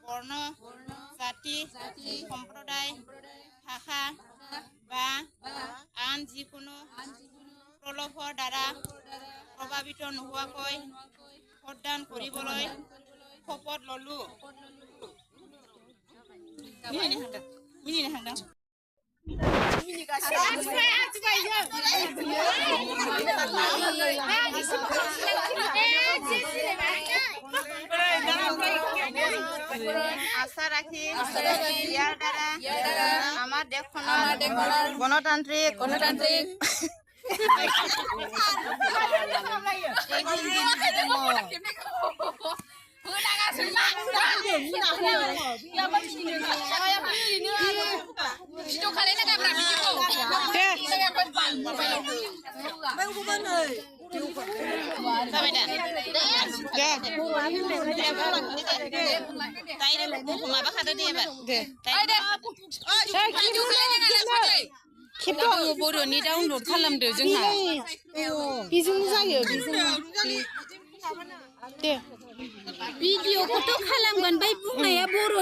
বৰ্ণ জাতি সম্প্ৰদায় ভাষা বা আন যিকোনো প্ৰলোভৰ দ্বাৰা প্ৰভাৱিত নোহোৱাকৈ ভোটদান কৰিবলৈ শপত ল'লোঁ। আশা ৰাখি ইয়াৰ দ্বাৰা আমাৰ দেশখনৰ গণতান্ত্ৰিক बर'नि डाउनलड खालामदो जोंहा बेजोंनो जायो दे भिडिअखौथ' खालामगोन ओमफ्राय बुंनाया बर'